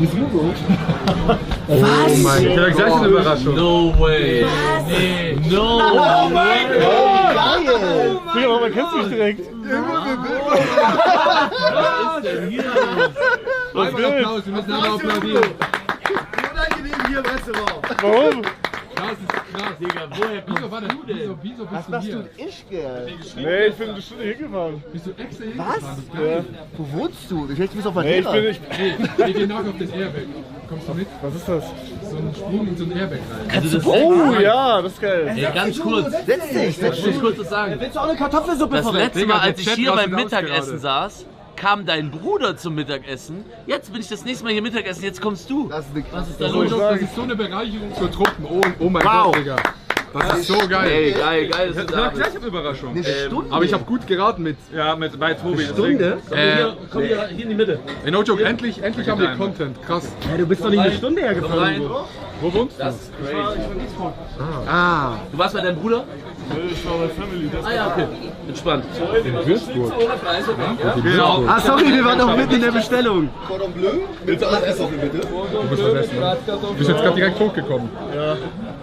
bist Hugo. Was? Oh mein Gott, das ist eine Überraschung. No way. Nee. No way. Geil. Digga, man kennst mich direkt. Was ist denn hier? Einfach Applaus, wir müssen alle applaudieren. Unangenehm hier im Restaurant. Warum? Das ist krass, Digga. Woher kommst du denn? Wieso Was bist du machst hier? du ich, gell? Nee, ich bin eine Stunde hingefahren. Bist du extra Was? hingefahren? Ja. Wo wohnst du? Ich dachte, du bist auf Nee, Madeira. Wir gehen nach auf das Airbag. Kommst du mit? Was ist das? So ein Sprung in so ein Airbag rein. Also das Oh ja, das ist geil. Ey, ganz kurz. Setz dich, setz Ich muss dich. kurz was sagen. Willst du auch eine Kartoffelsuppe Das verwenden? letzte Mal, als der ich Chat hier beim rastet aus Mittagessen gerade. saß, kam dein Bruder zum Mittagessen. Jetzt bin ich das nächste Mal hier Mittagessen, jetzt kommst du. Das ist eine Was ist da So, los? das ist so eine Bereicherung für Truppen. Oh mein Gott, Digga. Das ist so geil. Ey, geil, geil. Das ist Ja, gleich eine Überraschung. Eine Stunde. Aber ich habe gut geraten mit. Ja, bei Tobi. Stunde? Komm hier in die Mitte. Ey, no joke, endlich haben wir Content. Krass. Ja, du bist doch nicht eine Stunde Komm hergefahren. rein. Wo wohnst du? Das ist crazy. Ah. Du warst bei deinem Bruder? Ich war bei Family. Ah ja, okay. Entspannt. In Würzburg. Genau. Ah, sorry, wir waren noch mitten in der Bestellung. Du musst was essen, ne? Du bist jetzt gerade direkt hochgekommen.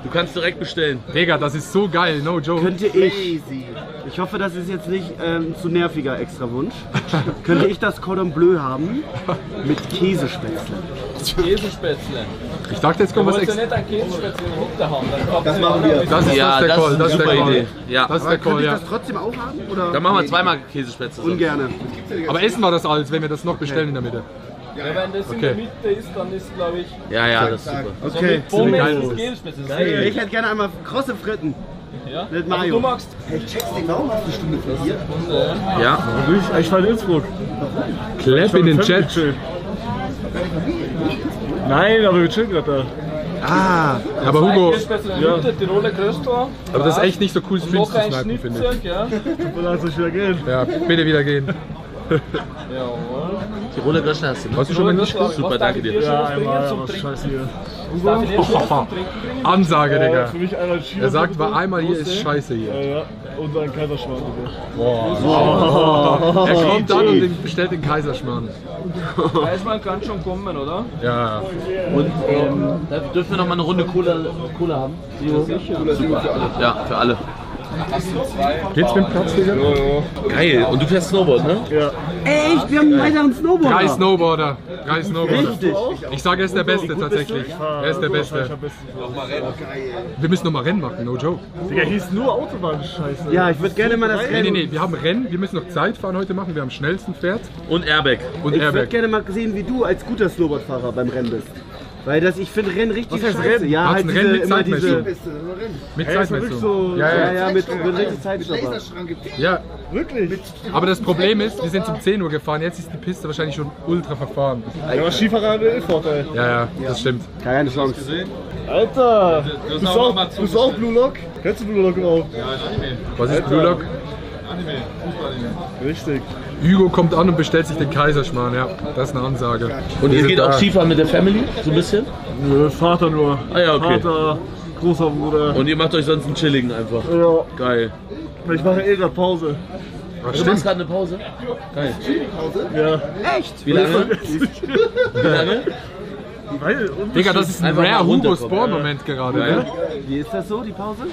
Du kannst direkt bestellen. Digga, das ist so geil, no joke. Könnte ich hoffe, das ist jetzt nicht zu nerviger Extrawunsch. Könnte ich das Cordon Bleu haben mit Käsespätzle? Käsespätzle. Ich dachte, jetzt kommt was Du extra. nicht ein Käsespätzle in der Mitte haben. Das machen wir. Das ist Ja, der das Call, ist das eine ist der super Call. Idee. Ja. Das ist der Könnte Call, ich ja. das trotzdem auch haben? Oder? Dann machen wir zweimal Käsespätzle. Ungerne. Aber essen wir das alles, wenn wir das noch bestellen in der Mitte. Ja, wenn das in der Mitte ist, dann ist glaube ich. Ja, ja, das ist super. Okay. Pommes geil ist aus. Käsespätzle. Ich hätte gerne einmal krosse Fritten. Ja? Mit Aber Mayo. du magst. Hey, check's nicht, warum hast du eine Stunde von hier? Ja. Ich war in Innsbruck. Clap in den Chat. Nein, aber wir chillen gerade Ah, Aber Hugo, Käsespätzle in der Mitte, Tiroler Köster. aber das ist echt nicht so cool, Streams Noch zu ein snipen, finde Schnitzel, ich. gell? da. Lass uns wieder gehen. Ja, bitte wieder gehen. Jawohl. Tiroler Göschner hast du, ne? Hast du schon mal nicht gut? Super, danke dir. Ja, Was einmal, zum aber Trinken? scheiße hier. Darf ich dir schon was zum Trinken bringen? Ansage, Digga. Für mich einmal China. Er sagt, war einmal hier ist scheiße hier. Ja, und ein Kaiserschmarrn bitte. Er kommt dann und bestellt den Kaiserschmarrn. Eismann kann schon kommen, oder? Ja, Und dürfen wir noch mal eine Runde Cola haben? Super. Ja, für alle. geht's mit dem Platz, Digga? Geil. Und du fährst Snowboard, ne? Ja. echt? Wir haben einen weiteren Snowboarder. Geil Snowboarder. Geil Snowboarder. Richtig. Ich sage, er ist der Beste tatsächlich. Er ist der Beste. Wir müssen noch mal Rennen machen, no joke. Digga, hier ist nur Autobahn-Scheiße. Ja, ich würde gerne mal das Nee, Rennen. wir haben Rennen, wir müssen noch Zeitfahren heute machen, wir haben am schnellsten Pferd Und Airbag. und Ich würde Airbag. gerne mal sehen, wie du als guter Snowboardfahrer beim Rennen bist. Weil das, ich finde Rennen richtig Was heißt scheiße. Rennen? Ja, Was, halt ein Rennen mit immer diese. Zeitmessung? Bist du nur Rennen? Mit Hey, ist wirklich Zeitmessung. so- Ja, Ja, ja. ja, mit richtig Zeitstopper. Laserschrank gepickt. Ja, Wirklich? aber das Problem ist, wir sind um 10 Uhr gefahren, jetzt ist die Piste wahrscheinlich schon ultra verfahren. Ja, aber Skifahrer haben einen Vorteil. Ja, ja, das stimmt. Keine Chance. Alter! Bist du auch Blue Lock? Kennst du Blue Lock überhaupt? Was ist Blue Lock? Richtig. Hugo kommt an und bestellt sich den Kaiserschmarrn, ja, das ist eine Ansage. Und Wir ihr sind geht auch da. Skifahren mit der Family? So ein bisschen? Nö, Vater nur. Ah ja, okay. Vater, großer Bruder. Und ihr macht euch sonst einen chilligen einfach. Ja, Geil. ich mache eh gerade Pause. Ach, Du machst stimmt. gerade eine Pause? Geil. Ja. Wie lange? Wie lange? Weil, Digga, das ist ein Einfach mal rare Hugo runterkommen. Spawn-Moment gerade, ne? Wie ist das so, die Pause?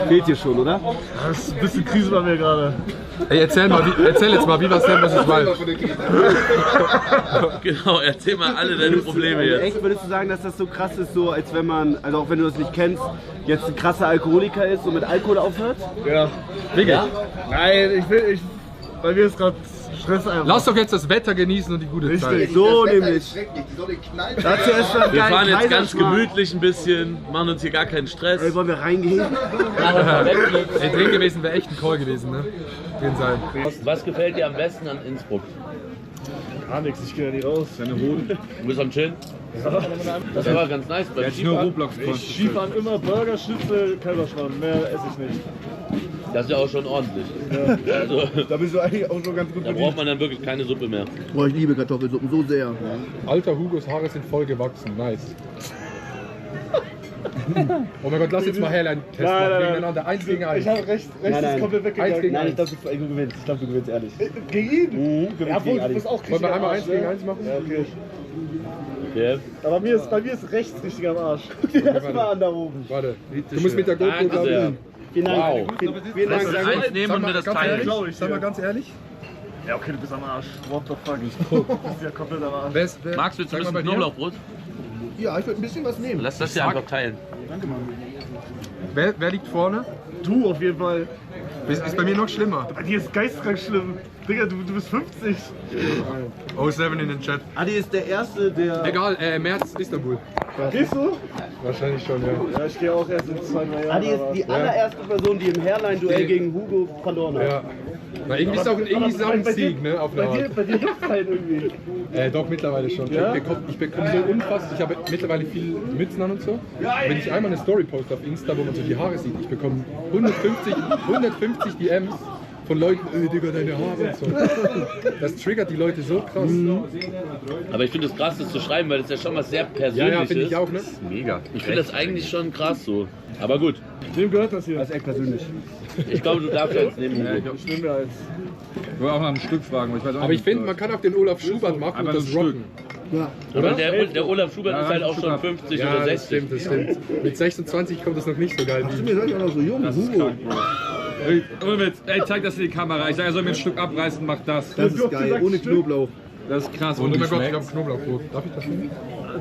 Fehlt dir schon, oder? das ist ein bisschen Krise bei mir gerade. Ey, erzähl jetzt mal, wie war es denn, was ich weiß? Genau, erzähl mal alle deine Probleme jetzt. Echt, würdest du sagen, dass das so krass ist, so als wenn man, also auch wenn du das nicht kennst, jetzt ein krasser Alkoholiker ist und mit Alkohol aufhört? Ja. Wirklich? Nein, bei mir ist gerade Stress einfach. Lass doch jetzt das Wetter genießen und die gute Zeit. Richtig. So Das Wetter nämlich. ist schrecklich, die Sonne knallt. Dazu erst mal Wir geil fahren jetzt ganz Kaiserschmarrn. gemütlich ein bisschen, machen uns hier gar keinen Stress. Ey, wollen wir reingehen? Ey, drin gewesen wäre echt ein Call gewesen, ne? Drin sein. Was gefällt dir am besten an Innsbruck? Gar nichts, ich gehe ja nicht raus. Deine Hoden. Du bist am Chillen? Das war ganz nice beim Skifahren. Ich Skifahren immer Burger, Schnitzel, Kaiserschmarrn. Mehr esse ich nicht. Das ist ja auch schon ordentlich. Also, Da bist du eigentlich auch schon ganz gut da braucht man dann wirklich keine Suppe mehr. Boah, ich liebe Kartoffelsuppen so sehr. Alter, Hugos Haare sind voll gewachsen, nice. Oh mein Gott, lass jetzt mal Hairline testen. Gegeneinander. 1 gegen 1. Ich habe rechts ist komplett weggegangen. Nein, ich glaube, du gewinnst. Ich glaube, du gewinnst ehrlich. Gegen ihn? Du gewinnst Ja, gegen du Ali. bist auch Wollen richtig wir am einmal Arsch, 1 gegen ne? 1 machen? Ja, okay. Yes. Aber bei mir ist rechts richtig am Arsch. Erstmal an da oben. Warte. Du musst mit der GoPro Danke sehr. glauben. Vielen Dank. Wow. Vielen Lass Dank. uns eins nehmen und mir das teilen. Sag mal ganz ehrlich. Ja, okay, du bist am Arsch. What the fuck? Du bist ja komplett am Arsch. Wer, Max, willst du ein sag mal bisschen bei dir. Knoblauchbrot? Ja, ich würde ein bisschen was nehmen. Lass das hier einfach teilen. Wer liegt vorne? Du auf jeden Fall. Ist bei mir noch schlimmer. Bei dir ist geistkrank schlimm. Digga, du bist 50. 07 in den Chat. Adi ist der Erste, der... Egal, März, Istanbul. Gehst du? Wahrscheinlich schon, ja. Ja, ich gehe auch erst in 2, 3 Jahren. Adi ist die allererste Person, die im Hairline-Duell gegen Hugo verloren hat. Ja. Na, irgendwie ist auch ein Sieg, ne? Auf eine Art. Bei dir juckt halt irgendwie. Doch, mittlerweile schon. Ja? Ich bekomme so unfassbar, ich habe mittlerweile viel Mützen an und so. Wenn ich einmal eine Story poste auf Insta, wo man so die Haare sieht, ich bekomme 150 DMs von Leuten, Digga, deine Haare und so. Das triggert die Leute so krass. Aber ich finde es krass, das zu schreiben, weil das ja schon was sehr Persönliches Ja, finde ich auch, ne? Mega. Ich finde das eigentlich schon krass so. Aber gut, Wem gehört das hier? Das ist echt persönlich. ich glaube, du darfst eins nehmen. Hugo. Ich nehme mir eins. Ich will auch nach einem Stück fragen, weil ich weiß auch Aber ich nicht, finde, man kann auch den Olaf Schubert machen und Einfach das so ein rocken. Aber der Olaf Schubert Ja, ist halt auch schon Schubert. 50 Ja, oder das 60. stimmt, das stimmt. Mit 26 kommt das noch nicht so geil. Mir seid ihr auch noch so jung, Hugo. Ohne Witz, ey, zeig das in die Kamera. Ich sag, er soll mir ein Stück abreißen, mach das. Das ist geil, ohne Knoblauch. Das ist krass. Oh Und mein die Gott, ich schmeckt. habe Knoblauchbrot. Darf ich das nehmen?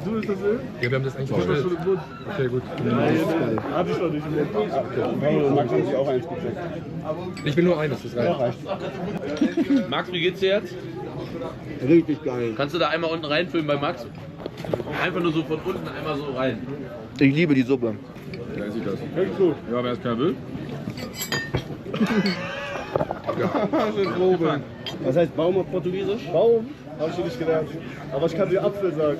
Du bist das Öl? Ja, wir haben das eigentlich bestellt. Okay, gut. Hatte ich noch nicht. Max hat sich auch eins gecheckt. Ich will nur eines, das reicht. Max, wie geht's dir jetzt? Richtig geil. Kannst du da einmal unten reinfüllen bei Max? Einfach nur so von unten einmal so rein. Ich liebe die Suppe. Ja, sieht das. Ja, wer es keiner will. Was heißt Baum auf Portugiesisch? Baum? Hab ich noch nicht gelernt. Aber ich kann dir Apfel sagen.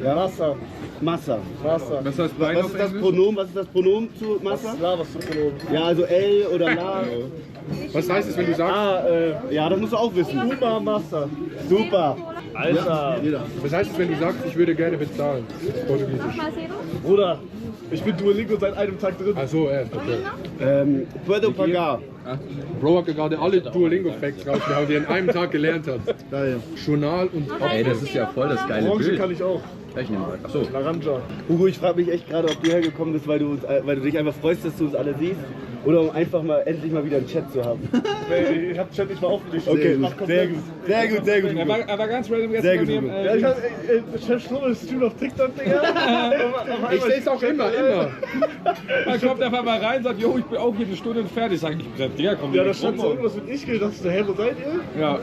Ja. Massa. Massa. Massa. Was heißt Bein Was auf ist das Englisch? Pronomen? Was ist das Pronomen zu Massa? La, was du gelogen. Ja, also L oder La. Was heißt es, wenn du sagst? Ja, das musst du auch wissen. Uma Massa. Super. Alter. Was heißt es, wenn du sagst, ich würde gerne bezahlen? Portugiesisch. Bruder, ich bin Duolingo seit einem Tag drin. Ach so, okay. Puedo pagar. Bro hat gerade alle Duolingo-Facts rausgehauen, die er in einem Tag gelernt hat. Geil. Journal und Ey, das ist ja voll das geile Orange Bild. kann ich auch. Ich nehme mal. Achso. Laranja. Hugo, ich frage mich echt gerade, ob du hergekommen bist, weil du dich einfach freust, dass du uns alle siehst. Oder um einfach mal endlich mal wieder einen Chat zu haben. Ich hab Chat nicht mal aufgelegt. Okay, Mach gut. komplett. Sehr gut. Sehr gut, sehr gut. Hugo. Er war ganz random Sehr gestern gut, bei Ja, mir. ich hab Chef Schlummel streamt auf TikTok, Digga. ich sehe es auch immer. Man kommt einfach mal rein und sagt, jo, ich bin auch hier eine Stunde fertig. Sag ich, Digga, komm Ja, da direkt stand so rum. irgendwas mit Ischgl. Dachte ich so, hä, wo seid ihr? Ja,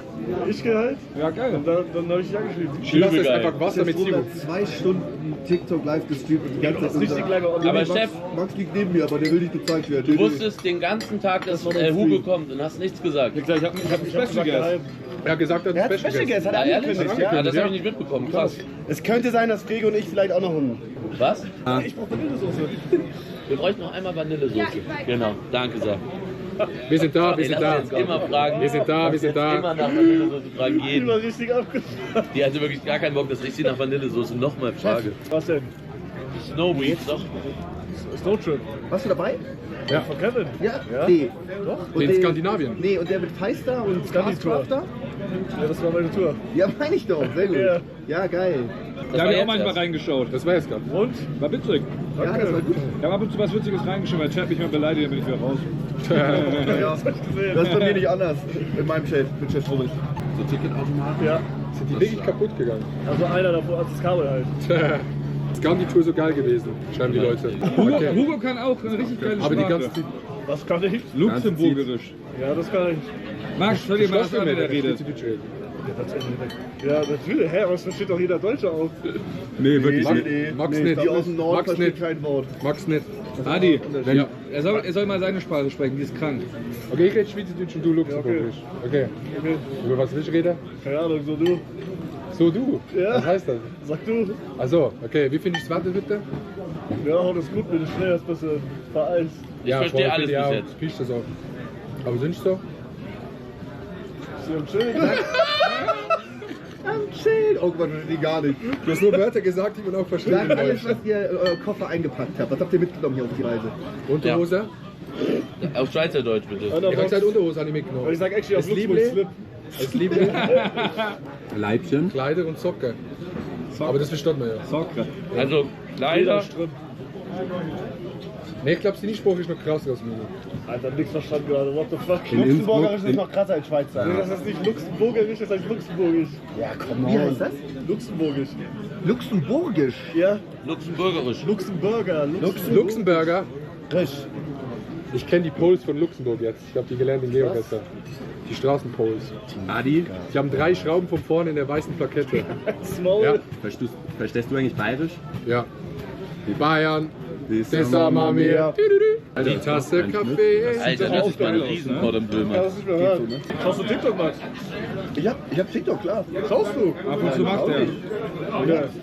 Ischgl halt. ja, geil. Und dann hab ich dich angeschrieben. Ich lasse jetzt Geil. einfach Wasser mit Zwiebeln. 2 Stunden TikTok live gestreamt und die ganze Das Zeit ist richtig unter- kleiner Aber Online. Chef, Max liegt neben mir, aber der will nicht gezeigt werden. du wusstest den ganzen Tag, dass Hugo kommt und hast nichts gesagt. Ich hab einen Special Guest. Er hat gesagt, er Er hat hat Special Guest, hat Ja, er ehrlich? angekündigt, Ja, ja? das habe ich nicht mitbekommen. Krass. Es könnte sein, dass Gregor und ich vielleicht auch noch einen... Was? Ich brauch Vanillesoße. Wir bräuchten noch einmal Vanillesoße. Genau, danke sehr. Wir sind da, wir Ey, sind lass da. uns jetzt immer fragen. Wir sind da, wir Lass sind jetzt da. immer nach Vanillesoße fragen, Ich jeden. war richtig abgeschlossen. Die hatte wirklich gar keinen Bock, dass ich sie nach Vanillesoße nochmal frage. Was denn? Snowweed, doch. Snowtrip. Warst du dabei? Von Kevin. Ja? Ja? Nee. Doch? Und In Skandinavien. Nee, und der mit Feister und Scandi-Tour. Skarscrafter? Ja, das war meine Tour. Ja, meine ich doch. Sehr gut. Ja. Ja, geil. Das Da war hab ich auch jetzt manchmal erst. reingeschaut. Das war jetzt gerade. Und? War witzig. Ja, das war gut. Ich habe ab und zu was Witziges reingeschaut, weil Chat mich mal beleidigt, dann bin ich wieder raus. Ja. Das ist bei mir nicht anders. In meinem Chef, mit Chef Rummel. Ja. Sind die wirklich kaputt gegangen? Also einer davor als das Kabel halt. Ist gar die Tour so geil gewesen, schreiben die Leute. Hugo, Okay. Hugo kann auch eine richtig geile Aber die Sprache. ganze Zeit. Was kann ich? Luxemburgerisch. Ja, das kann ich. Max, stell dir mal das an, wenn er redet. Ja, natürlich. Hä, aber es versteht doch jeder Deutsche auch. Nee, wirklich Max, nicht. Max Nee, nicht. die aus dem Norden Max verstehen nicht. kein Wort. Max nicht. Adi, Ja. er soll mal seine Sprache sprechen, die ist krank. Okay, ich rede Schweizerdeutsch und du Luxemburgisch. Okay. Okay. Über was willst du reden? Keine Ahnung, so du. So du? Ja. Was heißt das? Sag du. Also, okay, wie findest du das Wetter bitte? Ja, haut es gut, bin ich schnell, das bisschen vereist. Ich verstehe alles bis ja, jetzt. Kriegst das auch. Aber sonst so? Ist ja schön. Chill. Oh Gott, die gar nicht. Du hast nur Wörter gesagt, die man auch versteht. Sagt alles, was ihr in euren Koffer eingepackt habt. Was habt ihr mitgenommen hier auf die Reise? Unterhose? Auf Schweizerdeutsch bitte. Ich habe gesagt, Unterhose habe ich mitgenommen. Ich sag actually auf Es Luxemburg Liebling. Slip. Es Liebling, Leibchen. Kleider und Socken. Aber das versteht man ja. Socke. Also, leider. Ne, ich glaube, die Spruch ist noch krasser als mir. Alter, nix verstanden gerade. What the fuck? In Luxemburgerisch Innsbruck- ist noch krasser als Schweizer. Ja. Das heißt nicht Luxemburgerisch, das heißt Luxemburgisch. Ja, komm Wie heißt das? Luxemburgisch. Luxemburgisch. Ja? Luxemburgerisch. Luxemburger. Luxemburger. Risch. Ich kenne die Poles von Luxemburg jetzt. Ich habe die gelernt in Geogesser. Die Straßenpoles. Adi, Die haben 3 Schrauben von vorne in der weißen Plakette. Small. Ja, verstehst du eigentlich bayerisch? ja. Die Bayern. Das Das haben wir mir. Eine Tasse Kaffee. Alter, das ist mal ein riesen Cordon Bleu, Ja, Mann. das ist mir gehört. Schaust du TikTok, Max? Ich hab TikTok, klar. Schaust du? Ab und zu macht er. Ja.